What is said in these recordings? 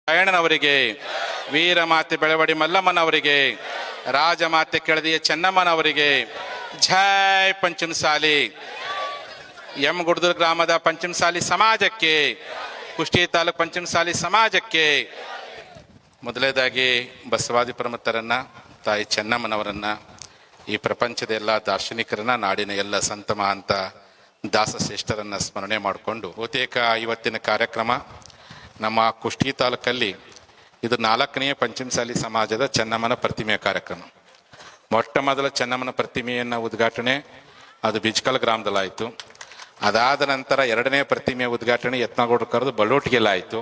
ನಾರಾಯಣನವರಿಗೆ, ವೀರಮಾತೆ ಬೆಳವಡಿ ಮಲ್ಲಮ್ಮನವರಿಗೆ, ರಾಜಮಾತೆ ಕೆಳದಿಯ ಚೆನ್ನಮ್ಮನವರಿಗೆ, ಜೈ Panchamasali. M ಗುಡ್ದೂರು ಗ್ರಾಮದ ಪಂಚಮಸಾಲಿ ಸಮಾಜಕ್ಕೆ, ಕುಷ್ಟಗಿ ತಾಲೂಕು ಪಂಚಮಸಾಲಿ ಸಮಾಜಕ್ಕೆ ಮೊದಲನೇದಾಗಿ ಬಸವಾದಿ ಪ್ರಮುಖರನ್ನ, ತಾಯಿ ಚೆನ್ನಮ್ಮನವರನ್ನ, ಈ ಪ್ರಪಂಚದ ಎಲ್ಲ ದಾರ್ಶನಿಕರನ್ನ, ನಾಡಿನ ಎಲ್ಲ ಸಂತ ಮಹಾಂತ ದಾಸಶ್ರೇಷ್ಠರನ್ನ ಸ್ಮರಣೆ ಮಾಡಿಕೊಂಡು ಬಹುತೇಕ ಇವತ್ತಿನ ಕಾರ್ಯಕ್ರಮ ನಮ್ಮ ಕುಷ್ಟಗಿ ತಾಲೂಕಲ್ಲಿ ಇದು 4ನೇ ಪಂಚಮಸಾಲಿ ಸಮಾಜದ ಚೆನ್ನಮ್ಮನ ಪ್ರತಿಮೆಯ ಕಾರ್ಯಕ್ರಮ. ಮೊಟ್ಟ ಮೊದಲ ಚೆನ್ನಮ್ಮನ ಪ್ರತಿಮೆಯನ್ನು ಉದ್ಘಾಟನೆ ಅದು ಬಿಜ್ಕಲ್ ಗ್ರಾಮದಲ್ಲಾಯಿತು. ಅದಾದ ನಂತರ 2ನೇ ಪ್ರತಿಮೆಯ ಉದ್ಘಾಟನೆ ಯತ್ನಗೌಡರು ಕರೆದು ಬಳ್ಳೋಟಿಗೆಲ್ಲಾಯಿತು.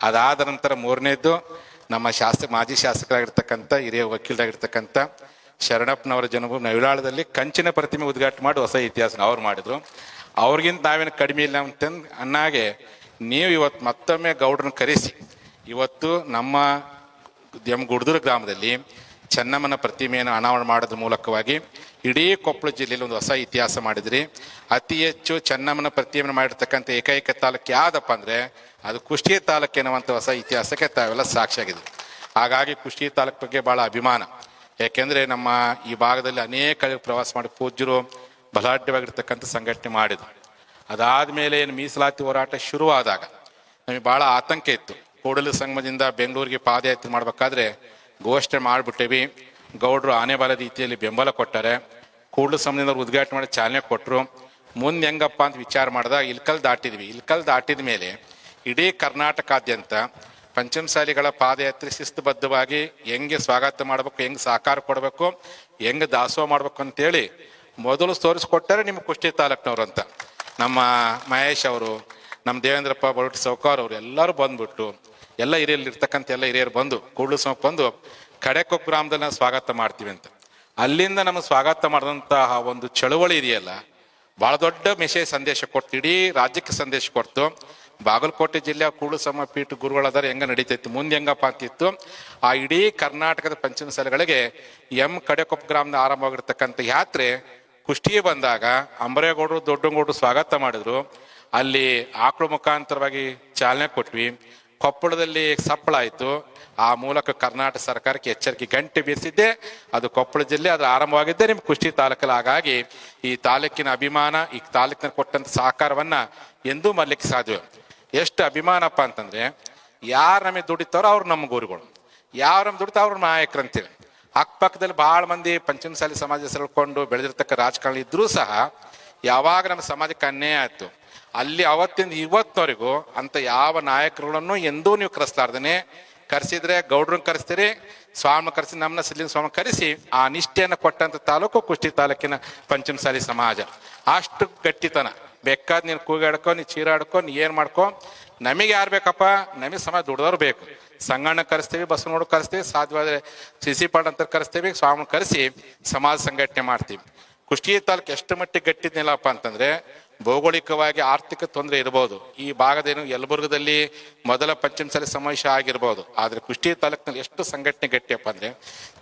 ಅದಾದ ನಂತರ 3ನೇದ್ದು ನಮ್ಮ ಮಾಜಿ ಶಾಸಕರಾಗಿರ್ತಕ್ಕಂಥ ಹಿರಿಯ ವಕೀಲರಾಗಿರ್ತಕ್ಕಂಥ ಶರಣಪ್ಪನವರ ಜನ್ಮಭೂಮಿ ನವಿಲಾಳದಲ್ಲಿ ಕಂಚಿನ ಪ್ರತಿಮೆ ಉದ್ಘಾಟನೆ ಮಾಡಿ ಹೊಸ ಇತಿಹಾಸ ಅವ್ರು ಮಾಡಿದ್ರು. ಅವ್ರಿಗಿಂತ ನಾವೇನು ಕಡಿಮೆ ಇಲ್ಲ ಅಂತಂದು ಅನ್ನಾಗೆ ನೀವು ಇವತ್ತು ಮತ್ತೊಮ್ಮೆ ಗೌಡ್ರನ್ನ ಕರೆಸಿ ಇವತ್ತು ನಮ್ಮ ಗುಡ್ದೂರು ಗ್ರಾಮದಲ್ಲಿ ಚೆನ್ನಮ್ಮನ ಪ್ರತಿಮೆಯನ್ನು ಅನಾವರಣ ಮಾಡೋದ್ರ ಮೂಲಕವಾಗಿ ಇಡೀ ಕೊಪ್ಪಳ ಜಿಲ್ಲೆಯಲ್ಲಿ ಒಂದು ಹೊಸ ಇತಿಹಾಸ ಮಾಡಿದ್ರಿ. ಅತಿ ಹೆಚ್ಚು ಚೆನ್ನಮ್ಮನ ಪ್ರತಿಮೆಯನ್ನು ಮಾಡಿರ್ತಕ್ಕಂಥ ಏಕೈಕ ತಾಲೂಕು ಯಾವುದಪ್ಪ ಅಂದರೆ ಅದು ಕುಷ್ಟಗಿ ತಾಲೂಕು ಎನ್ನುವಂಥ ಹೊಸ ಇತಿಹಾಸಕ್ಕೆ ತಾವೆಲ್ಲ ಸಾಕ್ಷಿಯಾಗಿದ್ವಿ. ಹಾಗಾಗಿ ಕುಷ್ಟಗಿ ತಾಲೂಕು ಬಗ್ಗೆ ಭಾಳ ಅಭಿಮಾನ. ಯಾಕೆಂದರೆ ನಮ್ಮ ಈ ಭಾಗದಲ್ಲಿ ಅನೇಕ ಪ್ರವಾಸ ಮಾಡಿ ಪೂಜ್ಯರು ಬಲಾಢ್ಯವಾಗಿರ್ತಕ್ಕಂಥ ಸಂಘಟನೆ ಮಾಡಿದ್ರು. ಅದಾದಮೇಲೆ ಏನು ಮೀಸಲಾತಿ ಹೋರಾಟ ಶುರುವಾದಾಗ ನಮಗೆ ಭಾಳ ಆತಂಕ ಇತ್ತು. ಕೂಡಲ ಸಂಗಮದಿಂದ ಬೆಂಗಳೂರಿಗೆ ಪಾದಯಾತ್ರೆ ಮಾಡಬೇಕಾದ್ರೆ ಘೋಷಣೆ ಮಾಡಿಬಿಟ್ಟೇವಿ. ಗೌಡರು ಆನೆಬಾಲ ರೀತಿಯಲ್ಲಿ ಬೆಂಬಲ ಕೊಟ್ಟಾರೆ. ಕೂಡಲ ಸಂಗಮದಿಂದ ಉದ್ಘಾಟನೆ ಮಾಡಿ ಚಾಲನೆ ಕೊಟ್ಟರು. ಮುಂದೆ ಹೆಂಗಪ್ಪ ಅಂತ ವಿಚಾರ ಮಾಡಿದಾಗ ಇಲ್ಕಲ್ ದಾಟಿದ್ವಿ. ಇಲ್ಕಲ್ ದಾಟಿದ ಮೇಲೆ ಇಡೀ ಕರ್ನಾಟಕಾದ್ಯಂತ ಪಂಚಮಸಾಲಿಗಳ ಪಾದಯಾತ್ರೆ ಶಿಸ್ತುಬದ್ಧವಾಗಿ ಹೆಂಗೆ ಸ್ವಾಗತ ಮಾಡಬೇಕು, ಹೆಂಗೆ ಸಹಕಾರ ಕೊಡಬೇಕು, ಹೆಂಗೆ ದಾಸೋಹ ಮಾಡ್ಬೇಕು ಅಂತೇಳಿ ಮೊದಲು ತೋರಿಸ್ಕೊಟ್ಟಾರೆ ನಿಮ್ಮ ಕುಷ್ಟಗಿ ತಾಲೂಕಿನವ್ರು ಅಂತ. ನಮ್ಮ ಮಹೇಶ್ ಅವರು, ನಮ್ಮ ದೇವೇಂದ್ರಪ್ಪ ಬರೋಟಿ ಸೌಕಾರ್ ಅವರು ಎಲ್ಲರೂ ಬಂದ್ಬಿಟ್ಟು ಎಲ್ಲ ಹಿರಿಯಲ್ಲಿರ್ತಕ್ಕಂಥ ಎಲ್ಲ ಹಿರಿಯರು ಬಂದು ಕೂಡಲ ಸಂಘಕ್ಕೆ ಬಂದು ಕಡೆಕೊಪ್ಪ ಗ್ರಾಮದಲ್ಲಿ ನಾವು ಸ್ವಾಗತ ಮಾಡ್ತೀವಿ ಅಂತ. ಅಲ್ಲಿಂದ ನಮಗೆ ಸ್ವಾಗತ ಮಾಡಿದಂತಹ ಒಂದು ಚಳುವಳಿ ಇದೆಯಲ್ಲ, ಭಾಳ ದೊಡ್ಡ ಮೆಸೇಜ್ ಸಂದೇಶ ಕೊಟ್ಟು ಇಡೀ ರಾಜ್ಯಕ್ಕೆ ಸಂದೇಶ ಕೊಡ್ತು. ಬಾಗಲಕೋಟೆ ಜಿಲ್ಲೆಯ ಕೂಡಲ ಸಂಗಮ ಪೀಠ ಗುರುಗಳಾದರೆ ಹೆಂಗೆ ನಡೀತೈತಿ, ಮುಂದೆ ಹೆಂಗಪ್ಪ ಅಂತಿತ್ತು. ಆ ಇಡೀ ಕರ್ನಾಟಕದ ಪಂಚಮಸಾಲಿಗಳಿಗೆ ಕಡೆಕೊಪ್ಪ ಗ್ರಾಮದ ಆರಂಭವಾಗಿರ್ತಕ್ಕಂಥ ಯಾತ್ರೆ ಕುಷ್ಟಗಿ ಬಂದಾಗ ಅಂಬರೇಗೌಡರು ದೊಡ್ಡಗೌಡರು ಸ್ವಾಗತ ಮಾಡಿದ್ರು. ಅಲ್ಲಿ ಆಕಳು ಮುಖಾಂತರವಾಗಿ ಚಾಲನೆ ಕೊಟ್ವಿ. ಕೊಪ್ಪಳದಲ್ಲಿ ಸಪ್ಪಳ ಆಯಿತು. ಆ ಮೂಲಕ ಕರ್ನಾಟಕ ಸರ್ಕಾರಕ್ಕೆ ಎಚ್ಚರಿಕೆ ಗಂಟೆ ಬೀಸಿದ್ದೆ ಅದು ಕೊಪ್ಪಳ ಜಿಲ್ಲೆ, ಅದರ ಆರಂಭವಾಗಿದ್ದೆ ನಿಮ್ಮ ಕುಷ್ಟಗಿ ತಾಲೂಕಲ್ಲಿ. ಹಾಗಾಗಿ ಈ ತಾಲೂಕಿನ ಅಭಿಮಾನ, ಈ ತಾಲೂಕಿನ ಕೊಟ್ಟಂಥ ಸಹಕಾರವನ್ನ ಎಂದೂ ಮರಲಿಕ್ಕೆ ಸಾಧ್ಯ. ಎಷ್ಟು ಅಭಿಮಾನಪ್ಪ ಅಂತಂದ್ರೆ ಯಾರು ನಮಗೆ ದುಡಿತಾರೋ ಅವ್ರು ನಮ್ಮ ಗುರುಗಳು, ಯಾರು ನಮ್ಗೆ ದುಡಿತಾರೋ ಅವ್ರ ನಾಯಕರು ಅಂತೇಳಿ. ಅಕ್ಕಪಕ್ಕದಲ್ಲಿ ಭಾಳ ಮಂದಿ ಪಂಚಮಸಾಲಿ ಸಮಾಜ ಸೆಳ್ಕೊಂಡು ಬೆಳೆದಿರ್ತಕ್ಕ ರಾಜಕಾರಣ ಇದ್ರೂ ಸಹ ಯಾವಾಗ ನಮ್ಮ ಸಮಾಜಕ್ಕೆ ಅನ್ಯಾಯ ಆಯ್ತು ಅಲ್ಲಿ ಅವತ್ತಿಂದ ಇವತ್ತಿನವರೆಗೂ ಅಂತ ಯಾವ ನಾಯಕರುಗಳನ್ನು ಎಂದೂ ನೀವು ಕರೆಸ್ಲಾರ್ದೇನೆ, ಕರೆಸಿದ್ರೆ ಗೌಡ್ರನ್ನ ಕರೆಸ್ತೀರಿ, ಸ್ವಾಮಿ ಕರೆಸಿ ನಮ್ಮನ್ನ ಸಿದ್ಲಿಂಗ ಸ್ವಾಮಿ ಕರೆಸಿ ಆ ನಿಷ್ಠೆಯನ್ನು ಕೊಟ್ಟಂತ ತಾಲೂಕು ಕುಷ್ಟಗಿ ತಾಲೂಕಿನ ಪಂಚಮಸಾಲಿ ಸಮಾಜ. ಅಷ್ಟು ಗಟ್ಟಿತನ. ಬೇಕಾದ ನೀನು ಕೂಗಾಡ್ಕೊ, ನೀನು ಚೀರಾಡ್ಕೊ, ನೀ ಏನು ಮಾಡ್ಕೊ, ನಮಗೆ ಯಾರು ಬೇಕಪ್ಪ, ನಮಗೆ ಸಮಾಜ ದುಡ್ದವ್ರು ಬೇಕು. ಸಂಗಣ್ಣ ಕರೆಸ್ತೀವಿ, ಬಸವನೋಡು ಕರೆಸ್ತೀವಿ, ಸಾಧ್ಯವಾದರೆ ಸಿ ಪಾಡ್ ಅಂತ ಕರೆಸ್ತೀವಿ, ಸ್ವಾಮಿ ಕರೆಸಿ ಸಮಾಜ ಸಂಘಟನೆ ಮಾಡ್ತೀವಿ. ಕುಷ್ಟಗಿ ತಾಲೂಕು ಎಷ್ಟು ಮಟ್ಟಿಗೆ ಗಟ್ಟಿದ್ನಿಲ್ಲಪ್ಪ ಅಂತಂದ್ರೆ ಭೌಗೋಳಿಕವಾಗಿ ಆರ್ಥಿಕ ತೊಂದರೆ ಇರ್ಬೋದು. ಈ ಭಾಗದೇನು ಯಲಬುರ್ಗದಲ್ಲಿ ಮೊದಲ ಪಂಚಮಸಾಲಿ ಸಮಾವೇಶ ಆಗಿರ್ಬೋದು. ಆದರೆ ಕುಷ್ಟಗಿ ತಾಲೂಕಿನಲ್ಲಿ ಎಷ್ಟು ಸಂಘಟನೆ ಗಟ್ಟಿಯಪ್ಪ ಅಂದ್ರೆ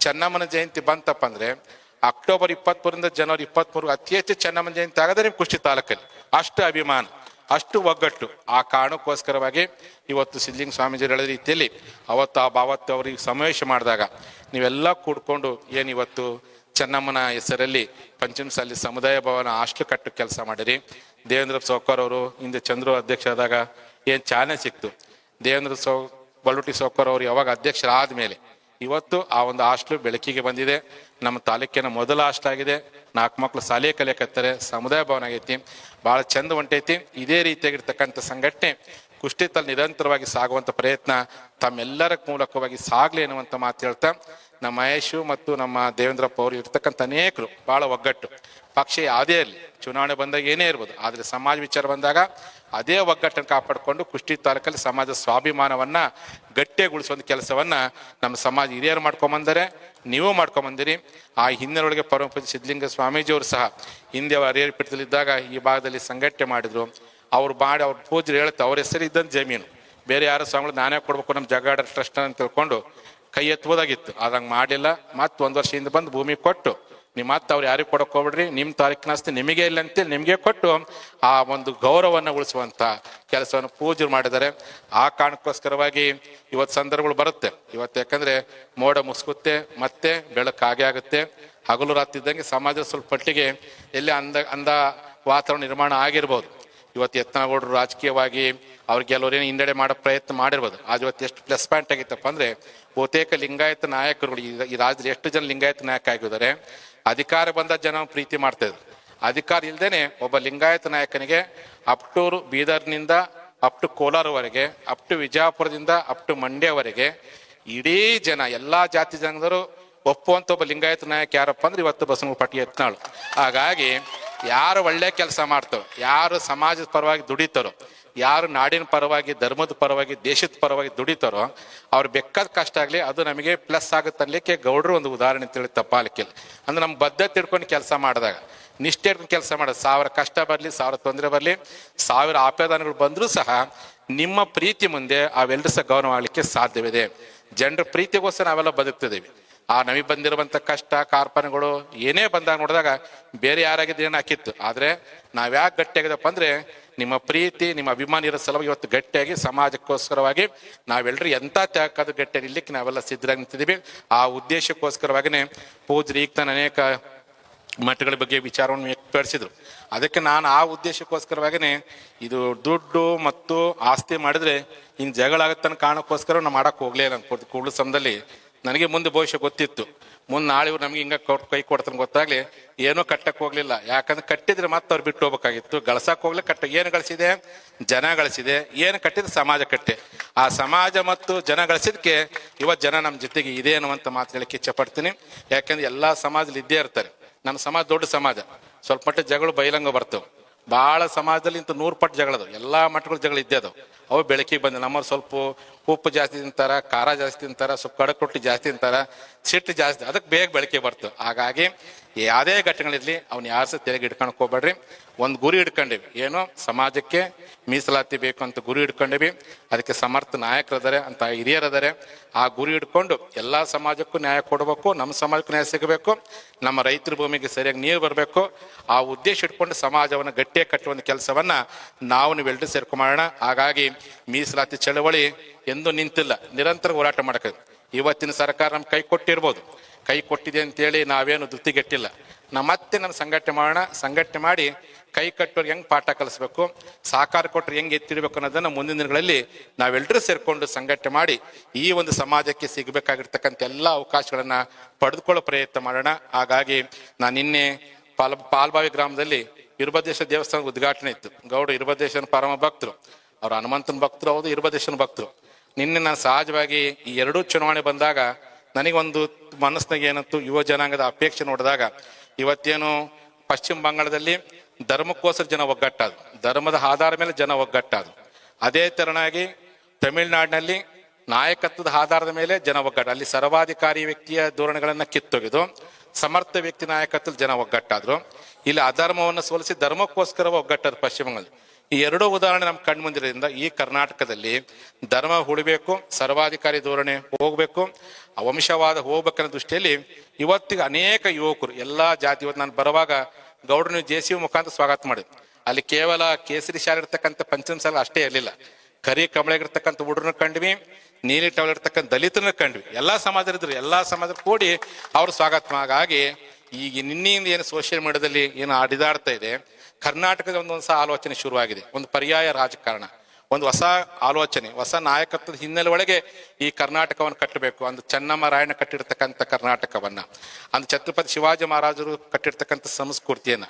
ಚೆನ್ನಮ್ಮನ ಜಯಂತಿ ಬಂತಪ್ಪ ಅಂದ್ರೆ ಅಕ್ಟೋಬರ್ 23ರಿಂದ ಜನವರಿ 23 ಅತಿ ಹೆಚ್ಚು ಚೆನ್ನಮ್ಮನ ಜಯಂತಿ ಆಗದೆ ನಿಮ್ಮ ಕುಷ್ಟಗಿ ತಾಲೂಕಲ್ಲಿ. ಅಷ್ಟು ಅಭಿಮಾನ, ಅಷ್ಟು ಒಗ್ಗಟ್ಟು. ಆ ಕಾರಣಕ್ಕೋಸ್ಕರವಾಗಿ ಇವತ್ತು ಸಿದ್ಲಿಂಗ ಸ್ವಾಮೀಜಿ ಹೇಳಿದ ರೀತಿಯಲ್ಲಿ ಅವತ್ತು ಅವ್ರಿಗೆ ಸಮಾವೇಶ ಮಾಡಿದಾಗ ನೀವೆಲ್ಲ ಕೂಡ್ಕೊಂಡು ಏನಿವತ್ತು ಚೆನ್ನಮ್ಮನ ಹೆಸರಲ್ಲಿ ಪಂಚಮಸಾಲಿ ಸಮುದಾಯ ಭವನ ಹಾಸ್ಟೆಲ್ ಕಟ್ಟು ಕೆಲಸ ಮಾಡಿರಿ. ದೇವೇಂದ್ರ ಸೌಕರ್ ಅವರು ಹಿಂದೆ ಚಂದ್ರು ಅಧ್ಯಕ್ಷ ಆದಾಗ ಏನು ಚಾಲನೆ ಸಿಕ್ತು. ದೇವೇಂದ್ರ ಬಳ್ಳೂಟಿ ಸೌಕರ್ ಅವರು ಯಾವಾಗ ಅಧ್ಯಕ್ಷರಾದ ಮೇಲೆ ಇವತ್ತು ಆ ಒಂದು ಹಾಸ್ಟೆಲ್ ಬೆಳಕಿಗೆ ಬಂದಿದೆ. ನಮ್ಮ ತಾಲೂಕಿನ ಮೊದಲ ಹಾಸ್ಟೆಲ್ ಆಗಿದೆ. 4 ಮಕ್ಕಳು ಶಾಲೆ ಕಲಿಯಕತ್ತಾರೆ, ಸಮುದಾಯ ಭವನ ಆಗೈತಿ, ಭಾಳ ಚಂದ ಹೊಂಟೈತಿ. ಇದೇ ರೀತಿಯಾಗಿರ್ತಕ್ಕಂಥ ಸಂಘಟನೆ ಕುಷ್ಟಗಿ ನಿರಂತರವಾಗಿ ಸಾಗುವಂಥ ಪ್ರಯತ್ನ ತಮ್ಮೆಲ್ಲರ ಮೂಲಕವಾಗಿ ಸಾಗಲಿ ಎನ್ನುವಂಥ ಮಾತು ಹೇಳ್ತಾ, ನಮ್ಮ ಮಹೇಶು ಮತ್ತು ನಮ್ಮ ದೇವೇಂದ್ರಪ್ಪ ಅವರು ಇರ್ತಕ್ಕಂಥ ಅನೇಕರು ಭಾಳ ಒಗ್ಗಟ್ಟು. ಪಕ್ಷ ಯಾವುದೇ ಇರಲಿ, ಚುನಾವಣೆ ಬಂದಾಗ ಏನೇ ಇರ್ಬೋದು, ಆದರೆ ಸಮಾಜ ವಿಚಾರ ಬಂದಾಗ ಅದೇ ಒಗ್ಗಟ್ಟನ್ನು ಕಾಪಾಡಿಕೊಂಡು ಕುಷ್ಟಗಿ ತಾಲೂಕಲ್ಲಿ ಸಮಾಜ ಸ್ವಾಭಿಮಾನವನ್ನ ಗಟ್ಟಿಗೊಳಿಸುವಂಥ ಕೆಲಸವನ್ನ ನಮ್ಮ ಸಮಾಜ ಹಿರಿಯರು ಮಾಡ್ಕೊಂಬಂದರೆ, ನೀವು ಮಾಡ್ಕೊಂಬಂದಿರಿ. ಆ ಹಿನ್ನೆಲೆಯೊಳಗೆ ಪರಮಪೂಜ್ಯ ಸಿದ್ಧಲಿಂಗ ಸ್ವಾಮೀಜಿಯವರು ಸಹ ಹಿಂದೆ ಅವರು ಹಿರಿಯರ ಪೀಠದಲ್ಲಿದ್ದಾಗ ಈ ಭಾಗದಲ್ಲಿ ಸಂಘಟನೆ ಮಾಡಿದ್ರು. ಅವ್ರು ಮಾಡಿ ಅವ್ರ ಪೂಜ್ಯರು ಹೇಳ್ತಾ ಅವ್ರ ಹೆಸರು ಇದ್ದಂಥ ಜಮೀನು ಬೇರೆ ಯಾರು ಸ್ವಾಮಿಗಳು ನಾನೇ ಕೊಡ್ಬೇಕು ನಮ್ಮ ಜಗಾಡ ಟ್ರಸ್ಟ್ ಅಂತ ತಿಳ್ಕೊಂಡು ಕೈ ಎತ್ತಬೋದಾಗಿತ್ತು. ಆದಂಗೆ ಮಾಡಿಲ್ಲ. ಮತ್ತು 1 ವರ್ಷ ಹಿಂದೆ ಬಂದು ಭೂಮಿ ಕೊಟ್ಟು ನಿಮ್ಮ ಮತ್ತೆ ಅವ್ರು ಯಾರಿಗೆ ಕೊಡಕ್ಕೆ ಹೋಗ್ಬಿಡ್ರಿ, ನಿಮ್ಮ ತಾರೀಕಿನ ಆಸ್ತಿ ನಿಮಗೆ ಇಲ್ಲ ಅಂತೇಳಿ ನಿಮಗೆ ಕೊಟ್ಟು ಆ ಒಂದು ಗೌರವವನ್ನು ಉಳಿಸುವಂಥ ಕೆಲಸವನ್ನು ಪೂಜೆ ಮಾಡಿದ್ದಾರೆ. ಆ ಕಾರಣಕ್ಕೋಸ್ಕರವಾಗಿ ಇವತ್ತು ಸಂದರ್ಭಗಳು ಬರುತ್ತೆ. ಇವತ್ತು ಯಾಕಂದರೆ ಮೋಡ ಮುಸುಕುತ್ತೆ, ಮತ್ತೆ ಬೆಳಕು ಹಾಗೆ ಆಗುತ್ತೆ. ಹಗಲು ರಾತ್ರಿ ಇದ್ದಂಗೆ ಸಮಾಜದ ಸ್ವಲ್ಪ ಮಟ್ಟಿಗೆ ಎಲ್ಲಿ ಅಂದ ವಾತಾವರಣ ನಿರ್ಮಾಣ ಆಗಿರ್ಬೋದು. ಇವತ್ತು ಯತ್ನಗೌಡರು ರಾಜಕೀಯವಾಗಿ ಅವ್ರಿಗೆ ಕೆಲವರೇನು ಹಿನ್ನಡೆ ಮಾಡೋ ಪ್ರಯತ್ನ ಮಾಡಿರ್ಬೋದು. ಅದು ಇವತ್ತು ಎಷ್ಟು ಪ್ಲಸ್ ಪಾಯಿಂಟ್ ಆಗಿತ್ತಪ್ಪ ಅಂದರೆ, ಬಹುತೇಕ ಲಿಂಗಾಯತ ನಾಯಕರುಗಳು ಈ ರಾಜ್ಯದಲ್ಲಿ ಎಷ್ಟು ಜನ ಲಿಂಗಾಯತ ನಾಯಕ ಆಗಿದ್ದಾರೆ, ಅಧಿಕಾರ ಬಂದ ಜನ ಪ್ರೀತಿ ಮಾಡ್ತಾ ಇದ್ರು. ಅಧಿಕಾರ ಇಲ್ದೇನೆ ಒಬ್ಬ ಲಿಂಗಾಯತ ನಾಯಕನಿಗೆ ಅಪ್ ಟು ಬೀದರ್ನಿಂದ ಅಪ್ ಟು ಕೋಲಾರವರೆಗೆ, ಅಪ್ ಟು ವಿಜಯಪುರದಿಂದ ಅಪ್ ಟು ಮಂಡ್ಯವರೆಗೆ ಇಡೀ ಜನ ಎಲ್ಲ ಜಾತಿ ಜನರು ಒಪ್ಪುವಂತ ಒಬ್ಬ ಲಿಂಗಾಯತ ನಾಯಕ ಯಾರಪ್ಪ ಅಂದ್ರೆ ಇವತ್ತು ಬಸವನಗುಡಿ ಪಾಟೀಲ್ ಯತ್ನಾಳ್. ಹಾಗಾಗಿ ಯಾರು ಒಳ್ಳೆ ಕೆಲಸ ಮಾಡ್ತಾರೋ, ಯಾರು ಸಮಾಜದ ಪರವಾಗಿ ದುಡಿತಾರೋ, ಯಾರು ನಾಡಿನ ಪರವಾಗಿ, ಧರ್ಮದ ಪರವಾಗಿ, ದೇಶದ ಪರವಾಗಿ ದುಡಿತಾರೋ ಅವ್ರು ಬೆಕ್ಕದ ಕಷ್ಟ ಆಗಲಿ ಅದು ನಮಗೆ ಪ್ಲಸ್ ಆಗುತ್ತೆ ಅನ್ಲಿಕ್ಕೆ ಗೌಡ್ರು ಒಂದು ಉದಾಹರಣೆ ತಿಳಿ ತಪ್ಪಾಲಿಕ್ಕಿಲ್ಲ. ಅಂದ್ರೆ ನಮ್ಮ ಬದ್ಧತೆ ತಿಳ್ಕೊಂಡು ಕೆಲಸ ಮಾಡಿದಾಗ, ನಿಷ್ಠೆ ಇಟ್ಕೊಂಡು ಕೆಲಸ ಮಾಡೋದು, 1000 ಕಷ್ಟ ಬರಲಿ, 1000 ತೊಂದರೆ ಬರಲಿ, 1000 ಆಪದಾನಗಳು ಬಂದರೂ ಸಹ ನಿಮ್ಮ ಪ್ರೀತಿ ಮುಂದೆ ಅವೆಲ್ಲರೂ ಸಹ ಗೌರವ ಆಗಲಿಕ್ಕೆ ಸಾಧ್ಯವಿದೆ. ಜನರ ಪ್ರೀತಿಗೋಸ್ಕರ ನಾವೆಲ್ಲ ಬದುಕ್ತಿದ್ದೀವಿ. ಆ ನಮಗೆ ಬಂದಿರುವಂಥ ಕಷ್ಟ ಕಾರ್ಪಣ್ಯಗಳು ಏನೇ ಬಂದಾಗ ನೋಡಿದಾಗ ಬೇರೆ ಯಾರಾಗಿದ್ದು ಏನು ಹಾಕಿತ್ತು. ಆದರೆ ನಾವ್ಯಾಕೆ ಗಟ್ಟಿಯಾಗಿದಪ್ಪ ಅಂದರೆ ನಿಮ್ಮ ಪ್ರೀತಿ, ನಿಮ್ಮ ಅಭಿಮಾನ ಇರೋ ಸಲುವಾಗಿ ಇವತ್ತು ಗಟ್ಟಿಯಾಗಿ ಸಮಾಜಕ್ಕೋಸ್ಕರವಾಗಿ ನಾವೆಲ್ಲರೂ ಎಂಥ ತ್ಯಾಗಕ್ಕಾದ್ರೂ ಗಟ್ಟಿಯಾಗಿ ಇರ್ಲಿಕ್ಕೆ ನಾವೆಲ್ಲ ಸಿದ್ಧರಾಗಿ ನಿಂತಿದ್ದೀವಿ. ಆ ಉದ್ದೇಶಕ್ಕೋಸ್ಕರವಾಗಿಯೇ ಪೂಜ್ಯರು ಈಗ ತಾನು ಅನೇಕ ಮಠಗಳ ಬಗ್ಗೆ ವಿಚಾರವನ್ನು ವ್ಯಕ್ತಪಡಿಸಿದ್ರು. ಅದಕ್ಕೆ ನಾನು ಆ ಉದ್ದೇಶಕ್ಕೋಸ್ಕರವಾಗಿಯೇ ಇದು ದುಡ್ಡು ಮತ್ತು ಆಸ್ತಿ ಮಾಡಿದ್ರೆ ಇನ್ನು ಜಗಳ ಆಗುತ್ತೆ ಅನ್ನೋ ಕಾರಣಕ್ಕೋಸ್ಕರ ನಾವು ಮಾಡಕ್ಕೆ ಹೋಗ್ಲೇ ಇಲ್ಲ. ಕೂಡಲ ಸಮಯದಲ್ಲಿ ನನಗೆ ಮುಂದೆ ಭವಿಷ್ಯ ಗೊತ್ತಿತ್ತು, ಮುಂದೆ ನಾಳೆ ಇವ್ರು ನಮ್ಗೆ ಹಿಂಗೆ ಕೈ ಕೊಡ್ತಾನೆ ಗೊತ್ತಾಗ್ಲಿ ಏನೂ ಕಟ್ಟಕ್ಕೆ ಹೋಗ್ಲಿಲ್ಲ. ಯಾಕಂದ್ರೆ ಕಟ್ಟಿದ್ರೆ ಮತ್ತೆ ಅವ್ರು ಬಿಟ್ಟು ಹೋಗ್ಬೇಕಾಗಿತ್ತು. ಗಳಸಕ್ಕೆ ಹೋಗ್ಲಿ, ಏನು ಗಳಿಸಿದೆ? ಜನ ಗಳಿಸಿದೆ. ಏನು ಕಟ್ಟಿದ್ರೆ ಸಮಾಜ ಕಟ್ಟೆ. ಆ ಸಮಾಜ ಮತ್ತು ಜನ ಗಳಿಸಿದಕ್ಕೆ ಇವತ್ತು ಜನ ನಮ್ಮ ಜೊತೆಗೆ ಇದೆ ಅನ್ನುವಂಥ ಮಾತು ಹೇಳಕ್ಕೆ ಇಚ್ಛೆ ಪಡ್ತೀನಿ. ಯಾಕಂದ್ರೆ ಎಲ್ಲ ಸಮಾಜದಲ್ಲಿ ಇದ್ದೇ ಇರ್ತಾರೆ. ನಮ್ಮ ಸಮಾಜ ದೊಡ್ಡ ಸಮಾಜ, ಸ್ವಲ್ಪ ಮಟ್ಟ ಜಗಳು ಬೈಲಂಗ ಬರ್ತವೆ. ಭಾಳ ಸಮಾಜದಲ್ಲಿ ಇಂಥ 100 ಪಟ್ಟು ಜಗಳದು, ಎಲ್ಲ ಮಟ್ಟಗಳು ಜಗಳ ಇದ್ದೇ ಅದಾವೆ. ಅವು ಬೆಳಕಿಗೆ ಬಂದ ನಮ್ಮವ್ರು ಸ್ವಲ್ಪ ಉಪ್ಪು ಜಾಸ್ತಿ ತಿಂತಾರ, ಖಾರ ಜಾಸ್ತಿ ತಿಂತಾರ, ಸ್ವಲ್ಪ ಕಡಕ್ ರೊಟ್ಟಿ ಜಾಸ್ತಿ ತಿಂತಾರ, ಸಿಟ್ಟು ಜಾಸ್ತಿ, ಅದಕ್ಕೆ ಬೇಗ ಬೆಳಕಿಗೆ ಬರ್ತವೆ. ಹಾಗಾಗಿ ಯಾವುದೇ ಘಟನೆಗಳಿರಲಿ ಅವ್ನು ಯಾರು ಸಹ ತೆರೆಗೆ ಇಟ್ಕೊಳಕ್ ಹೋಗ್ಬೇಡ್ರಿ. ಒಂದು ಗುರಿ ಇಟ್ಕೊಂಡಿವಿ, ಏನೋ ಸಮಾಜಕ್ಕೆ ಮೀಸಲಾತಿ ಬೇಕು ಅಂತ ಗುರಿ ಇಟ್ಕೊಂಡಿವಿ. ಅದಕ್ಕೆ ಸಮರ್ಥ ನಾಯಕರಿದ್ದಾರೆ ಅಂತ ಹಿರಿಯರಿದ್ದಾರೆ. ಆ ಗುರಿ ಇಟ್ಕೊಂಡು ಎಲ್ಲ ಸಮಾಜಕ್ಕೂ ನ್ಯಾಯ ಕೊಡಬೇಕು, ನಮ್ಮ ಸಮಾಜಕ್ಕೂ ನ್ಯಾಯ ಸಿಗಬೇಕು, ನಮ್ಮ ರೈತರ ಭೂಮಿಗೆ ಸರಿಯಾಗಿ ನೀರು ಬರಬೇಕು. ಆ ಉದ್ದೇಶ ಇಟ್ಕೊಂಡು ಸಮಾಜವನ್ನು ಗಟ್ಟಿಯಾಗಿ ಕಟ್ಟುವಂಥ ಕೆಲಸವನ್ನ ನೀವೆಲ್ಲರೂ ಸೇರ್ಕೊಂಡೋಣ. ಹಾಗಾಗಿ ಮೀಸಲಾತಿ ಚಳವಳಿ ಎಂದೂ ನಿಂತಿಲ್ಲ, ನಿರಂತರ ಹೋರಾಟ ಮಾಡಕ್ಕೆ. ಇವತ್ತಿನ ಸರ್ಕಾರ ನಮ್ಗೆ ಕೈ ಕೊಟ್ಟಿರ್ಬೋದು, ಕೈ ಕೊಟ್ಟಿದೆ ಅಂತೇಳಿ ನಾವೇನು ಧೃತಿಗೆಟ್ಟಿಲ್ಲ. ಮತ್ತೆ ನಮ್ಮ ಸಂಘಟನೆ ಮಾಡೋಣ. ಸಂಘಟನೆ ಮಾಡಿ ಕೈ ಕಟ್ಟೋರು ಹೆಂಗೆ ಪಾಠ ಕಲಿಸ್ಬೇಕು, ಸಹಕಾರ ಕೊಟ್ಟರೆ ಹೆಂಗೆ ಎತ್ತಿಡಬೇಕು ಅನ್ನೋದನ್ನು ಮುಂದಿನ ದಿನಗಳಲ್ಲಿ ನಾವೆಲ್ಲರೂ ಸೇರಿಕೊಂಡು ಸಂಘಟನೆ ಮಾಡಿ ಈ ಒಂದು ಸಮಾಜಕ್ಕೆ ಸಿಗಬೇಕಾಗಿರ್ತಕ್ಕಂಥ ಎಲ್ಲ ಅವಕಾಶಗಳನ್ನು ಪಡೆದುಕೊಳ್ಳೋ ಪ್ರಯತ್ನ ಮಾಡೋಣ. ಹಾಗಾಗಿ ನಾನು ನಿನ್ನೆ ಪಾಲ್ಬಾವಿ ಗ್ರಾಮದಲ್ಲಿ ಇರುಬದೇಶ್ವರ ದೇವಸ್ಥಾನದ ಉದ್ಘಾಟನೆ ಇತ್ತು. ಗೌಡ್ರು ಇರುಬದೇಶ್ವರನ ಪರಮ ಭಕ್ತರು, ಅವ್ರು ಹನುಮಂತನ ಭಕ್ತರು ಹೌದು, ಇರುಬದೇಶ್ವರನ ಭಕ್ತರು. ನಿನ್ನೆ ನಾನು ಸಹಜವಾಗಿ ಈ ಎರಡೂ ಚುನಾವಣೆ ಬಂದಾಗ ನನಗೊಂದು ಮನಸ್ಸಿನಾಗ ಏನಂತು, ಯುವ ಜನಾಂಗದ ಅಪೇಕ್ಷೆ ನೋಡಿದಾಗ ಇವತ್ತೇನು ಪಶ್ಚಿಮ ಬಂಗಾಳದಲ್ಲಿ ಧರ್ಮಕ್ಕೋಸ್ಕರ ಜನ ಒಗ್ಗಟ್ಟಾದ್ರು, ಧರ್ಮದ ಆಧಾರ ಮೇಲೆ ಜನ ಒಗ್ಗಟ್ಟಾದ್ರು. ಅದೇ ತೆರನಾಗಿ ತಮಿಳುನಾಡಿನಲ್ಲಿ ನಾಯಕತ್ವದ ಆಧಾರದ ಮೇಲೆ ಜನ ಒಗ್ಗಟ್ಟು, ಅಲ್ಲಿ ಸರ್ವಾಧಿಕಾರಿ ವ್ಯಕ್ತಿಯ ಧೋರಣೆಗಳನ್ನು ಕಿತ್ತೊಗೆದು ಸಮರ್ಥ ವ್ಯಕ್ತಿ ನಾಯಕತ್ವದ ಜನ ಒಗ್ಗಟ್ಟಾದ್ರು. ಇಲ್ಲಿ ಅಧರ್ಮವನ್ನು ಸೋಲಿಸಿ ಧರ್ಮಕ್ಕೋಸ್ಕರ ಒಗ್ಗಟ್ಟಾದ್ರು ಪಶ್ಚಿಮ ಬಂಗಾಳ. ಈ ಎರಡೂ ಉದಾಹರಣೆ ನಮ್ಮ ಕಣ್ಣು ಮುಂದಿರೋದ್ರಿಂದ ಈ ಕರ್ನಾಟಕದಲ್ಲಿ ಧರ್ಮ ಉಳಿಬೇಕು, ಸರ್ವಾಧಿಕಾರಿ ಧೋರಣೆ ಹೋಗ್ಬೇಕು, ವಂಶವಾದ ಹೋಗ್ಬೇಕನ್ನೋ ದೃಷ್ಟಿಯಲ್ಲಿ ಇವತ್ತಿಗೆ ಅನೇಕ ಯುವಕರು ಎಲ್ಲ ಜಾತಿ, ಇವತ್ತು ನಾನು ಬರುವಾಗ ಗೌಡ್ರನ್ನ JCB ಮುಖಾಂತರ ಸ್ವಾಗತ ಮಾಡಿದ್ರು. ಅಲ್ಲಿ ಕೇವಲ ಕೇಸರಿ ಶಾಲೆ ಇರ್ತಕ್ಕಂಥ ಪಂಚಮ ಶಾಲೆ ಅಷ್ಟೇ ಇರಲಿಲ್ಲ, ಕರಿ ಕಮಳಿಗಿರ್ತಕ್ಕಂಥ ಹುಡುಗರನ್ನ ಕಂಡ್ವಿ, ನೀಲಿ ಟವಲ್ ಇರ್ತಕ್ಕಂಥ ದಲಿತರನ್ನ ಕಂಡ್ವಿ. ಎಲ್ಲಾ ಸಮಾಜರಿದ್ರು, ಎಲ್ಲಾ ಸಮಾಜ ಕೂಡಿ ಅವ್ರ ಸ್ವಾಗತ. ಹಾಗಾಗಿ ಈಗ ನಿನ್ನೆಯಿಂದ ಏನು ಸೋಷಿಯಲ್ ಮೀಡಿಯಾದಲ್ಲಿ ಏನು ಹರಿದಾಡ್ತಾ ಇದೆ, ಕರ್ನಾಟಕದ ಒಂದು ಹೊಸ ಆಲೋಚನೆ ಶುರುವಾಗಿದೆ. ಒಂದು ಪರ್ಯಾಯ ರಾಜಕಾರಣ, ಒಂದು ಹೊಸ ಆಲೋಚನೆ, ಹೊಸ ನಾಯಕತ್ವದ ಹಿನ್ನೆಲೆ ಒಳಗೆ ಈ ಕರ್ನಾಟಕವನ್ನು ಕಟ್ಟಬೇಕು. ಒಂದು ಚೆನ್ನಮ್ಮ ರಾಯಣ್ಣ ಕಟ್ಟಿರ್ತಕ್ಕಂಥ ಕರ್ನಾಟಕವನ್ನ, ಒಂದು ಛತ್ರಪತಿ ಶಿವಾಜಿ ಮಹಾರಾಜರು ಕಟ್ಟಿರ್ತಕ್ಕಂಥ ಸಂಸ್ಕೃತಿಯನ್ನ,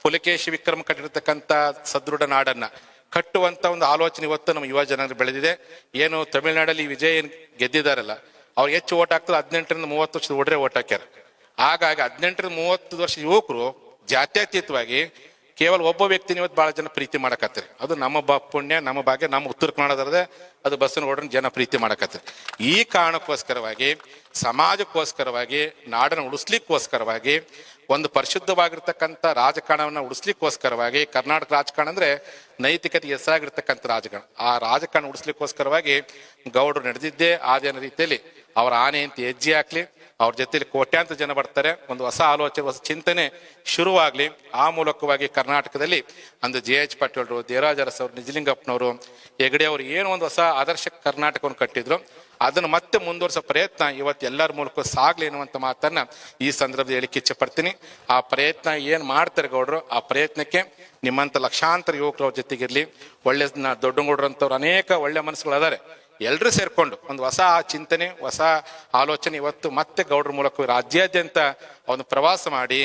ಪುಲಕೇಶಿ ವಿಕ್ರಮ ಕಟ್ಟಿರ್ತಕ್ಕಂಥ ಸದೃಢ ನಾಡನ್ನ ಕಟ್ಟುವಂತ ಒಂದು ಆಲೋಚನೆ ಇವತ್ತು ನಮ್ಮ ಯುವ ಜನರು ಬೆಳೆದಿದೆ. ಏನು ತಮಿಳುನಾಡಲ್ಲಿ ವಿಜಯ್ ಗೆದ್ದಿದಾರಲ್ಲ, ಅವ್ರು ಹೆಚ್ಚು ಓಟ್ ಹಾಕ್ತಾರೆ, 18ರಿಂದ 30 ವರ್ಷದ ಹುಡುಗರೇ ಓಟ್ ಹಾಕ್ಯಾರ. ಹಾಗಾಗಿ 18ರಿಂದ 30 ವರ್ಷ ಯುವಕರು ಜಾತ್ಯತೀತವಾಗಿ ಕೇವಲ ಒಬ್ಬ ವ್ಯಕ್ತಿನ ಇವತ್ತು ಬಹಳ ಜನ ಪ್ರೀತಿ ಮಾಡಕತ್ತಾರೆ. ಅದು ನಮ್ಮ ಪುಣ್ಯ, ನಮ್ಮ ಭಾಗ್ಯ, ನಮ್ಮ ಉತ್ತರ ಕನ್ನಡದರದೇ ಅದು ಬಸವನಗೌಡರನ್ನ ಜನ ಪ್ರೀತಿ ಮಾಡಕತ್ತಾರೆ. ಈ ಕಾರಣಕ್ಕೋಸ್ಕರವಾಗಿ, ಸಮಾಜಕ್ಕೋಸ್ಕರವಾಗಿ, ನಾಡನ್ನು ಉಳಿಸ್ಲಿಕ್ಕೋಸ್ಕರವಾಗಿ, ಒಂದು ಪರಿಶುದ್ಧವಾಗಿರ್ತಕ್ಕಂಥ ರಾಜಕಾರಣವನ್ನು ಉಳಿಸ್ಲಿಕ್ಕೋಸ್ಕರವಾಗಿ, ಕರ್ನಾಟಕ ರಾಜಕಾರಣ ಅಂದ್ರೆ ನೈತಿಕತೆ ಹೆಸರಾಗಿರ್ತಕ್ಕಂಥ ರಾಜಕಾರಣ, ಆ ರಾಜಕಾರಣ ಉಳಿಸ್ಲಿಕ್ಕೋಸ್ಕರವಾಗಿ ಗೌಡರು ನಡೆದಿದ್ದೇ ಆದೇನ ರೀತಿಯಲ್ಲಿ ಅವರ ಆನೆ ಅಂತ ಹೆಜ್ಜೆ ಹಾಕ್ಲಿ, ಅವ್ರ ಜೊತೆಲಿ ಕೋಟ್ಯಾಂತರ ಜನ ಬರ್ತಾರೆ. ಒಂದು ಹೊಸ ಆಲೋಚನೆ, ಹೊಸ ಚಿಂತನೆ ಶುರುವಾಗಲಿ. ಆ ಮೂಲಕವಾಗಿ ಕರ್ನಾಟಕದಲ್ಲಿ ಅಂದು JH ಪಾಟೀಲ್ರು, ದೇವರಾಜ ಅರಸು ಅವರು, ನಿಜಲಿಂಗಪ್ಪನವರು, ಹೆಗಡೆ ಅವರು ಏನು ಒಂದು ಹೊಸ ಆದರ್ಶ ಕರ್ನಾಟಕವನ್ನು ಕಟ್ಟಿದ್ರು, ಅದನ್ನು ಮತ್ತೆ ಮುಂದುವರಿಸೋ ಪ್ರಯತ್ನ ಇವತ್ತು ಎಲ್ಲರ ಮೂಲಕ ಸಾಗ್ಲಿ ಎನ್ನುವಂಥ ಮಾತನ್ನ ಈ ಸಂದರ್ಭದಲ್ಲಿ ಹೇಳಿಕ್ಕೆ ಇಚ್ಛೆ ಪಡ್ತೀನಿ. ಆ ಪ್ರಯತ್ನ ಏನು ಮಾಡ್ತಾರೆ ಗೌಡ್ರು, ಆ ಪ್ರಯತ್ನಕ್ಕೆ ನಿಮ್ಮಂಥ ಲಕ್ಷಾಂತರ ಯುವಕರು ಅವ್ರ ಜೊತೆಗಿರ್ಲಿ. ಒಳ್ಳೆ ದೊಡ್ಡಗೌಡ್ರಂಥವ್ರು ಅನೇಕ ಒಳ್ಳೆ ಮನಸ್ಸುಗಳು ಅದಾರೆ. ಎಲ್ಲರೂ ಸೇರ್ಕೊಂಡು ಒಂದು ಹೊಸ ಚಿಂತನೆ, ಹೊಸ ಆಲೋಚನೆ ಇವತ್ತು ಮತ್ತೆ ಗೌಡ್ರ ಮೂಲಕ ರಾಜ್ಯಾದ್ಯಂತ ಒಂದು ಪ್ರವಾಸ ಮಾಡಿ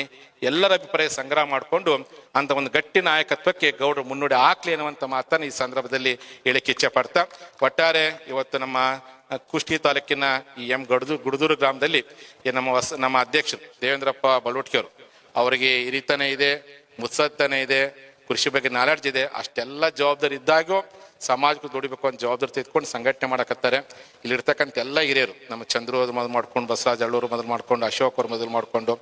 ಎಲ್ಲರ ಅಭಿಪ್ರಾಯ ಸಂಗ್ರಹ ಮಾಡಿಕೊಂಡು ಅಂತ ಒಂದು ಗಟ್ಟಿ ನಾಯಕತ್ವಕ್ಕೆ ಗೌಡ್ರು ಮುನ್ನುಡಿ ಹಾಕ್ಲಿ ಅನ್ನುವಂಥ ಮಾತನ್ನು ಈ ಸಂದರ್ಭದಲ್ಲಿ ಹೇಳಿಕ್ಕೆ ಇಚ್ಛೆ ಪಡ್ತಾ, ಒಟ್ಟಾರೆ ಇವತ್ತು ನಮ್ಮ ಕುಷ್ಟಗಿ ತಾಲೂಕಿನ ಈ ಗುಡದೂರು ಗ್ರಾಮದಲ್ಲಿ ನಮ್ಮ ಅಧ್ಯಕ್ಷರು ದೇವೇಂದ್ರಪ್ಪ ಬಲವಟ್ಕಿಯವರು, ಅವರಿಗೆ ಹಿರಿತನ ಇದೆ, ಮುತ್ಸತ್ತನ ಇದೆ, ಕೃಷಿ ಬಗ್ಗೆ ನಾಲೆಡ್ಜ್ ಇದೆ. ಅಷ್ಟೆಲ್ಲ ಜವಾಬ್ದಾರಿ ಇದ್ದಾಗೂ ಸಮಾಜಕ್ಕೆ ದುಡಿಬೇಕು ಅಂತ ಜವಾಬ್ದಾರಿ ತೆಗೆದುಕೊಂಡು ಸಂಘಟನೆ ಮಾಡಕತ್ತಾರೆ. ಇಲ್ಲಿರ್ತಕ್ಕಂಥ ಎಲ್ಲ ಹಿರಿಯರು, ನಮ್ಮ ಚಂದ್ರು ಮೊದಲು ಮಾಡ್ಕೊಂಡು, ಬಸವರಾಜ್ ಅಳ್ಳೂರು ಮೊದಲು ಮಾಡ್ಕೊಂಡು, ಅಶೋಕ್ ಅವರು ಮೊದಲು ಮಾಡ್ಕೊಂಡು,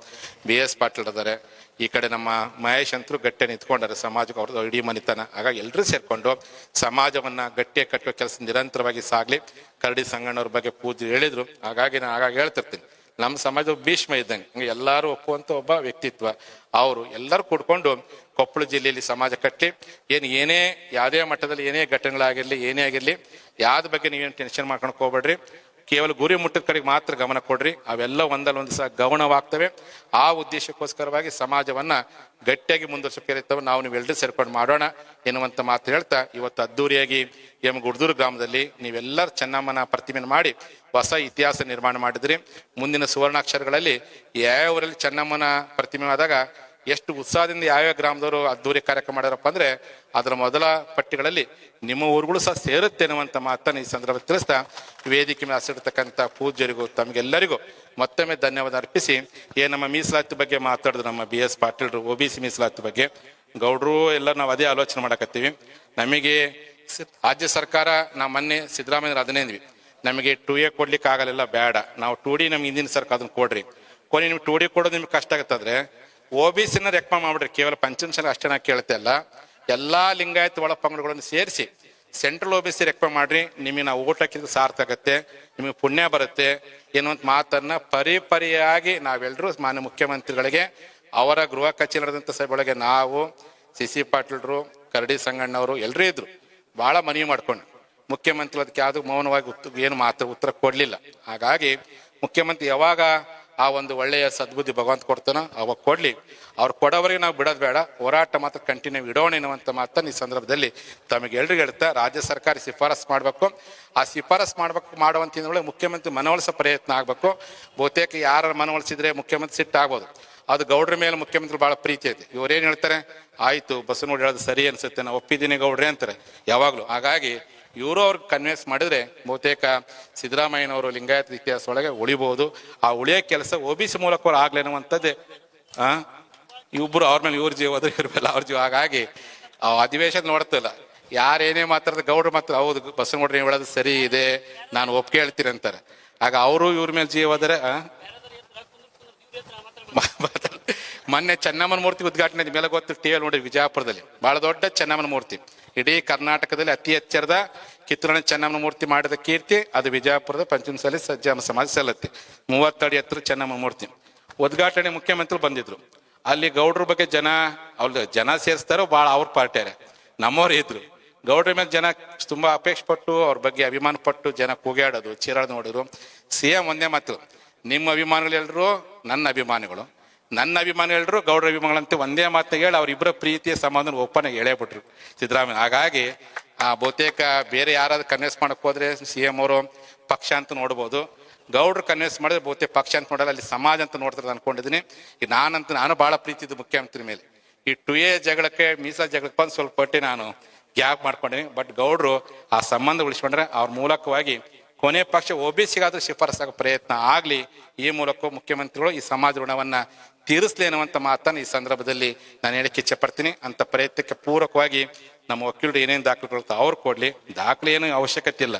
BS ಪಾಟೀಲ್ ಇದ್ದಾರೆ. ಈ ಕಡೆ ನಮ್ಮ ಮಹೇಶ್ ಅಂತರೂ ಗಟ್ಟಿ ನಿಂತ್ಕೊಂಡಾರೆ ಸಮಾಜಕ್ಕೆ, ಅವ್ರದ್ದು ಇಡೀ ಮನಿತನ. ಹಾಗಾಗಿ ಎಲ್ಲರೂ ಸೇರ್ಕೊಂಡು ಸಮಾಜವನ್ನ ಗಟ್ಟಿಯಾಗಿ ಕಟ್ಟುವ ಕೆಲಸ ನಿರಂತರವಾಗಿ ಸಾಗಲಿ. ಕರಡಿ ಸಂಗಣ್ಣವ್ರ ಬಗ್ಗೆ ಪೂಜೆ ಹೇಳಿದ್ರು, ಹಾಗಾಗಿ ನಾನು ಆಗಾಗ ಹೇಳ್ತಿರ್ತೀನಿ, ನಮ್ಮ ಸಮಾಜದ ಭೀಷ್ಮ ಇದ್ದಂಗೆ ಎಲ್ಲರೂ ಒಪ್ಪುವಂಥ ಒಬ್ಬ ವ್ಯಕ್ತಿತ್ವ. ಅವರು ಎಲ್ಲರೂ ಕೂಡ್ಕೊಂಡು ಕೊಪ್ಪಳ ಜಿಲ್ಲೆಯಲ್ಲಿ ಸಮಾಜ ಕಟ್ಟಿ ಏನೇ ಯಾವುದೇ ಮಟ್ಟದಲ್ಲಿ ಏನೇ ಘಟನೆಗಳಾಗಿರಲಿ, ಏನೇ ಆಗಿರಲಿ, ಯಾವ್ದ ಬಗ್ಗೆ ನೀವೇನು ಟೆನ್ಷನ್ ಮಾಡ್ಕೊಂಡು ಹೋಗ್ಬೇಡ್ರಿ. ಕೇವಲ ಗುರಿ ಮುಟ್ಟದ ಕಡೆಗೆ ಮಾತ್ರ ಗಮನ ಕೊಡ್ರಿ. ಅವೆಲ್ಲ ಒಂದಲ್ಲ ಸಹ ಗೌಣವಾಗ್ತವೆ. ಆ ಉದ್ದೇಶಕ್ಕೋಸ್ಕರವಾಗಿ ಸಮಾಜವನ್ನ ಗಟ್ಟಿಯಾಗಿ ಮುಂದುವರಿಸೋಕೆ ನಾವು ನೀವೆಲ್ಲರೂ ಸೇರ್ಕೊಂಡು ಮಾಡೋಣ ಎನ್ನುವಂಥ ಮಾತು ಹೇಳ್ತಾ, ಇವತ್ತು ಅದ್ದೂರಿಯಾಗಿ ಗುಡದೂರು ಗ್ರಾಮದಲ್ಲಿ ನೀವೆಲ್ಲರೂ ಚೆನ್ನಮ್ಮನ ಪ್ರತಿಮೆಯನ್ನು ಮಾಡಿ ಹೊಸ ಇತಿಹಾಸ ನಿರ್ಮಾಣ ಮಾಡಿದ್ರಿ. ಮುಂದಿನ ಸುವರ್ಣಾಕ್ಷರಗಳಲ್ಲಿ ಯಾವ ಊರಲ್ಲಿ ಚೆನ್ನಮ್ಮನ ಪ್ರತಿಮೆ ಆದಾಗ ಎಷ್ಟು ಉತ್ಸಾಹದಿಂದ ಯಾವ್ಯಾವ ಗ್ರಾಮದವರು ಅದ್ದೂರಿ ಕಾರ್ಯಕ್ರಮ ಮಾಡ್ಯಾರಪ್ಪ ಅಂದ್ರೆ ಅದರ ಮೊದಲ ಪಟ್ಟಿಗಳಲ್ಲಿ ನಿಮ್ಮ ಊರುಗಳು ಸಹ ಸೇರುತ್ತೆ ಅನ್ನುವಂಥ ಮಾತನ್ನು ಈ ಸಂದರ್ಭ ತಿಳಿಸ್ತಾ, ವೇದಿಕೆ ಮೇಲೆ ಹಸಿರ್ತಕ್ಕಂಥ ಪೂಜ್ಯರಿಗೂ ತಮಗೆಲ್ಲರಿಗೂ ಮತ್ತೊಮ್ಮೆ ಧನ್ಯವಾದ ಅರ್ಪಿಸಿ, ನಮ್ಮ ಮೀಸಲಾತಿ ಬಗ್ಗೆ ಮಾತಾಡಿದ್ರು ನಮ್ಮ BS ಪಾಟೀಲ್ರು, OBC ಮೀಸಲಾತಿ ಬಗ್ಗೆ ಗೌಡ್ರು ಎಲ್ಲ ನಾವು ಅದೇ ಆಲೋಚನೆ ಮಾಡಕತ್ತೀವಿ. ನಮಗೆ ರಾಜ್ಯ ಸರ್ಕಾರ ನಾವು ಮೊನ್ನೆ ಸಿದ್ದರಾಮಯ್ಯ ಅದನ್ನೇ ಅಂದ್ವಿ, ನಮಗೆ 2A ಕೊಡ್ಲಿಕ್ಕೆ ಆಗಲಿಲ್ಲ, ಬೇಡ, ನಾವು 2D ನಮ್ಗೆ ಹಿಂದಿನ ಸರ್ಕಾರ ಅದನ್ನ ಕೊಡ್ರಿ. ಕೊನೆ ನಿಮ್ಗೆ 2D ಕೊಡೋದು ನಿಮ್ಗೆ ಕಷ್ಟ ಆಗತ್ತಂದ್ರೆ OBCನ ರೆಕಮೆಂಡ್ ಮಾಡ್ಬಿಡ್ರಿ. ಕೇವಲ ಪಂಚಮಸಾಲಿ ಅಷ್ಟೇ ನಾ ಕೇಳ್ತಾ ಇಲ್ಲ, ಎಲ್ಲಾ ಲಿಂಗಾಯತ್ ಒಳ ಪಂಗಡಗಳನ್ನು ಸೇರಿಸಿ ಸೆಂಟ್ರಲ್ OBC ರೆಕಮೆಂಡ್ ಮಾಡ್ರಿ. ನಿಮಗೆ ನಾವು ಓಟ್ ಹಾಕಿದ್ರೆ ಸಾರ್ಥಕ ಆಗತ್ತೆ, ನಿಮಗೆ ಪುಣ್ಯ ಬರುತ್ತೆ ಎನ್ನುವಂಥ ಮಾತನ್ನ ಪರಿಯಾಗಿ ನಾವೆಲ್ಲರೂ ಮಾನ್ಯ ಮುಖ್ಯಮಂತ್ರಿಗಳಿಗೆ ಅವರ ಗೃಹ ಕಚೇರಿ ನಡೆದಂಥ ಸಭೆಯೊಳಗೆ ನಾವು CC ಪಾಟೀಲ್ರು, ಕರಡಿ ಸಂಗಣ್ಣವರು ಎಲ್ಲರೂ ಇದ್ರು. ಬಹಳ ಮನವಿ ಮಾಡ್ಕೊಂಡು ಮುಖ್ಯಮಂತ್ರಿ ಅದಕ್ಕೆ ಯಾವುದು ಮೌನವಾಗಿ ಏನು ಉತ್ತರ ಕೊಡ್ಲಿಲ್ಲ. ಹಾಗಾಗಿ ಮುಖ್ಯಮಂತ್ರಿ ಯಾವಾಗ ಆ ಒಂದು ಒಳ್ಳೆಯ ಸದ್ಬುದ್ಧಿ ಭಗವಂತ ಕೊಡ್ತಾನೋ ಅವಾಗ ಕೊಡ್ಲಿ. ಅವ್ರು ಕೊಡೋವರೆಗೆ ನಾವು ಬಿಡೋದು ಬೇಡ, ಹೋರಾಟ ಮಾತ್ರ ಕಂಟಿನ್ಯೂ ಇಡೋಣ ಎನ್ನುವಂಥ ಮಾತನ್ನು ಈ ಸಂದರ್ಭದಲ್ಲಿ ತಮಗೆ ಎಲ್ರಿಗೂ ಹೇಳ್ತಾ, ರಾಜ್ಯ ಸರ್ಕಾರ ಶಿಫಾರಸ್ ಮಾಡಬೇಕು. ಆ ಶಿಫಾರಸ್ ಮಾಡುವಂತ ಮುಖ್ಯಮಂತ್ರಿ ಮನವೊಲಿಸೋ ಪ್ರಯತ್ನ ಆಗಬೇಕು. ಬಹುತೇಕ ಯಾರು ಮನವೊಲಿಸಿದ್ರೆ ಮುಖ್ಯಮಂತ್ರಿ ಸಿಟ್ಟಾಗ್ಬೋದು. ಅದು ಗೌಡ್ರ ಮೇಲೆ ಮುಖ್ಯಮಂತ್ರಿ ಬಹಳ ಪ್ರೀತಿ ಐತಿ. ಇವ್ರೇನು ಹೇಳ್ತಾರೆ, ಆಯ್ತು ಬಸವನಗೌಡ ಹೇಳೋದು ಸರಿ ಅನ್ಸುತ್ತೆ, ನಾವು ಒಪ್ಪಿದ್ದೀನಿ ಗೌಡ್ರೆ ಅಂತಾರೆ ಯಾವಾಗ್ಲೂ. ಹಾಗಾಗಿ ಇವರು ಅವ್ರಿಗೆ ಕನ್ವಿನ್ಸ್ ಮಾಡಿದ್ರೆ ಬಹುತೇಕ ಸಿದ್ದರಾಮಯ್ಯನವರು ಲಿಂಗಾಯತ ಇತಿಹಾಸ ಒಳಗೆ ಉಳಿಬಹುದು. ಆ ಉಳಿಯೋ ಕೆಲಸ OBC ಮೂಲಕ ಆಗ್ಲೇನುವಂಥದ್ದೇ. ಇಬ್ಬರು ಅವ್ರ ಮೇಲೆ ಇವ್ರ ಜೀವ ಹೋದ್ರೆ ಇವ್ರ ಮೇಲೆ ಅವ್ರ ಜೀವ. ಹಾಗಾಗಿ ಆ ಅಧಿವೇಶನ ನೋಡ್ತಿಲ್ಲ, ಯಾರೇನೇ ಮಾತಾಡಿದ್ರೆ ಗೌಡ್ರು ಮಾತ್ರ ಹೌದು ಬಸವನಗೌಡ್ರು ಹೇಳೋದು ಸರಿ ಇದೆ, ನಾನು ಒಪ್ಪಿಗೆ ಹೇಳ್ತೀನಿ ಅಂತಾರೆ. ಆಗ ಅವರು ಇವ್ರ ಮೇಲೆ ಜೀವ ಹೋದರೆ ಮೊನ್ನೆ ಚೆನ್ನಮ್ಮನ ಮೂರ್ತಿ ಉದ್ಘಾಟನೆ ಮೇಲೆ ಗೊತ್ತು, TV ನೋಡಿ, ವಿಜಯಪುರದಲ್ಲಿ ಬಹಳ ದೊಡ್ಡ ಚೆನ್ನಮ್ಮನ ಮೂರ್ತಿ, ಇಡೀ ಕರ್ನಾಟಕದಲ್ಲಿ ಅತಿ ಎಚ್ಚರದ ಕಿತ್ತೂರಿನ ಚೆನ್ನಮ್ಮನ ಮೂರ್ತಿ ಮಾಡಿದ ಕೀರ್ತಿ ಅದು ವಿಜಯಪುರದ ಪಂಚಮಸಾಲಿ ಸಜ್ಜನ ಸಮಾಜ ಸಲ್ಲತ್ತೆ. 30 ಅಡಿ ಎತ್ತರ ಚೆನ್ನಮ್ಮನ ಮೂರ್ತಿ ಉದ್ಘಾಟನೆ ಮುಖ್ಯಮಂತ್ರಿ ಬಂದಿದ್ರು. ಅಲ್ಲಿ ಗೌಡ್ರ ಬಗ್ಗೆ ಜನ ಸೇರಿಸ್ತಾರೋ ಭಾಳ ಅವ್ರ ಪಾರ್ಟಿಯಾರೆ, ನಮ್ಮವ್ರು ಇದ್ರು. ಗೌಡ್ರ ಮೇಲೆ ಜನ ತುಂಬಾ ಅಪೇಕ್ಷೆ ಪಟ್ಟು ಅವ್ರ ಬಗ್ಗೆ ಅಭಿಮಾನ ಪಟ್ಟು ಜನ ಕೂಗಾಡೋದು ಚೀರಾಡೋದು ನೋಡಿದ್ರು. CM ಒಂದೇ ಮಾತು, ನಿಮ್ಮ ಅಭಿಮಾನಿಗಳು ಎಲ್ರು ನನ್ನ ಅಭಿಮಾನಿಗಳು, ನನ್ನ ಅಭಿಮಾನಿಗಳು ಗೌಡ್ರ ಅಭಿಮಾನಿಗಳಂತೆ ಒಂದೇ ಮಾತನ್ನ ಹೇಳಿ ಅವ್ರಿಬ್ಬರ ಪ್ರೀತಿಯ ಸಂಬಂಧ ಒಪ್ಪನ ಹೇಳೇಬಿಟ್ರು ಸಿದ್ದರಾಮಯ್ಯ. ಹಾಗಾಗಿ ಬಹುತೇಕ ಬೇರೆ ಯಾರಾದ್ರೂ ಕನ್ವಿನ್ಸ್ ಮಾಡಕ್ ಹೋದ್ರೆ CM ಅವರು ಪಕ್ಷ ಅಂತ ನೋಡ್ಬೋದು, ಗೌಡ್ರು ಕನ್ವಿನ್ಸ್ ಮಾಡಿದ್ರೆ ಬಹುತೇಕ ಪಕ್ಷ ಅಂತ ನೋಡಲ್ಲ, ಅಲ್ಲಿ ಸಮಾಜ ಅಂತ ನೋಡ್ತಾರೆ ಅನ್ಕೊಂಡಿದ್ದೀನಿ. ಈಗ ನಾನು ಬಹಳ ಪ್ರೀತಿ ಇದ್ದು ಮುಖ್ಯಮಂತ್ರಿ ಮೇಲೆ. ಈ 2A ಜಗಳಕ್ಕೆ ಮೀಸಲ ಜಗಳಕ್ಕೆ ಬಂದು ಸ್ವಲ್ಪ ಪಟ್ಟಿ ನಾನು ಗ್ಯಾಪ್ ಮಾಡ್ಕೊಂಡಿನಿ. ಬಟ್ ಗೌಡ್ರು ಆ ಸಂಬಂಧ ಉಳಿಸ್ಕೊಂಡ್ರೆ ಅವ್ರ ಮೂಲಕವಾಗಿ ಕೊನೆ ಪಕ್ಷ OBCಗಾದ್ರೂ ಶಿಫಾರಸಾಗೋ ಪ್ರಯತ್ನ ಆಗ್ಲಿ. ಈ ಮೂಲಕ ಮುಖ್ಯಮಂತ್ರಿಗಳು ಈ ಸಮಾಜ ಋಣವನ್ನ ತೀರಿಸ್ಲಿ ಅನ್ನುವಂಥ ಮಾತನ್ನು ಈ ಸಂದರ್ಭದಲ್ಲಿ ನಾನು ಹೇಳಕ್ಕೆ ಇಚ್ಛೆ ಪಡ್ತೀನಿ. ಅಂತ ಪ್ರಯತ್ನಕ್ಕೆ ಪೂರಕವಾಗಿ ನಮ್ಮ ವಕೀಲರು ಏನೇನು ದಾಖಲೆಗಳು ಅವ್ರು ಕೊಡ್ಲಿ, ದಾಖಲೆ ಏನು ಅವಶ್ಯಕತೆ ಇಲ್ಲ.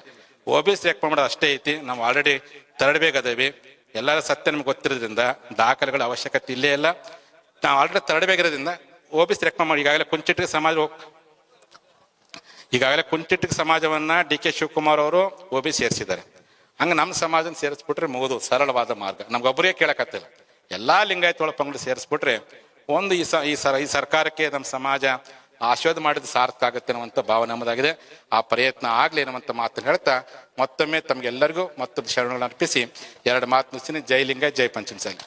OBC ರೆಕಮೆಂಡ್ ಮಾಡೋದು ಅಷ್ಟೇ ಐತಿ. ನಾವು ಆಲ್ರೆಡಿ ತರಡಬೇಕದೇವಿ, ಎಲ್ಲರ ಸತ್ಯ ನಮ್ಗೆ ಗೊತ್ತಿರೋದ್ರಿಂದ ದಾಖಲೆಗಳ ಅವಶ್ಯಕತೆ ಇಲ್ಲೇ ಇಲ್ಲ. ನಾವು ಆಲ್ರೆಡಿ ತರಡಬೇಕಿರೋದ್ರಿಂದ OBC ರೆಕಮೆಂಡ್ ಮಾಡಿ ಈಗಾಗಲೇ ಕುಂಚಿಟಿಗ ಸಮಾಜವನ್ನ DK ಶಿವಕುಮಾರ್ ಅವರು OBC ಸೇರಿಸಿದ್ದಾರೆ. ಹಂಗೆ ನಮ್ಮ ಸಮಾಜನ ಸೇರಿಸ್ಬಿಟ್ರೆ ಮುಗಿದು ಸರಳವಾದ ಮಾರ್ಗ. ನಮ್ಗೊಬ್ಬರಿಗೆ ಕೇಳಕತ್ತಿಲ್ಲ, ಎಲ್ಲಾ ಲಿಂಗಾಯತ ಒಳ ಪಂಗಡ ಸೇರಿಸ್ಬಿಟ್ರೆ ಒಂದು ಈ ಸರ್ಕಾರಕ್ಕೆ ನಮ್ಮ ಸಮಾಜ ಆಶೀರ್ವಾದ ಮಾಡಿದ ಸಾರ್ಥಕ ಆಗುತ್ತೆ ಅನ್ನುವಂಥ ಭಾವನೆ ನಮ್ಮದಾಗಿದೆ. ಆ ಪ್ರಯತ್ನ ಆಗ್ಲಿ ಅನ್ನುವಂಥ ಮಾತನ್ನು ಹೇಳ್ತಾ ಮತ್ತೊಮ್ಮೆ ತಮ್ಗೆಲ್ಲರಿಗೂ ಮತ್ತೊಂದು ಶರಣಗಳನ್ನು ಅರ್ಪಿಸಿ 2 ಮಾತು ಮುಗಿಸ್ತೀನಿ. ಜೈ ಲಿಂಗಾಯತ್, ಜೈ ಪಂಚಮಸಾಲಿ.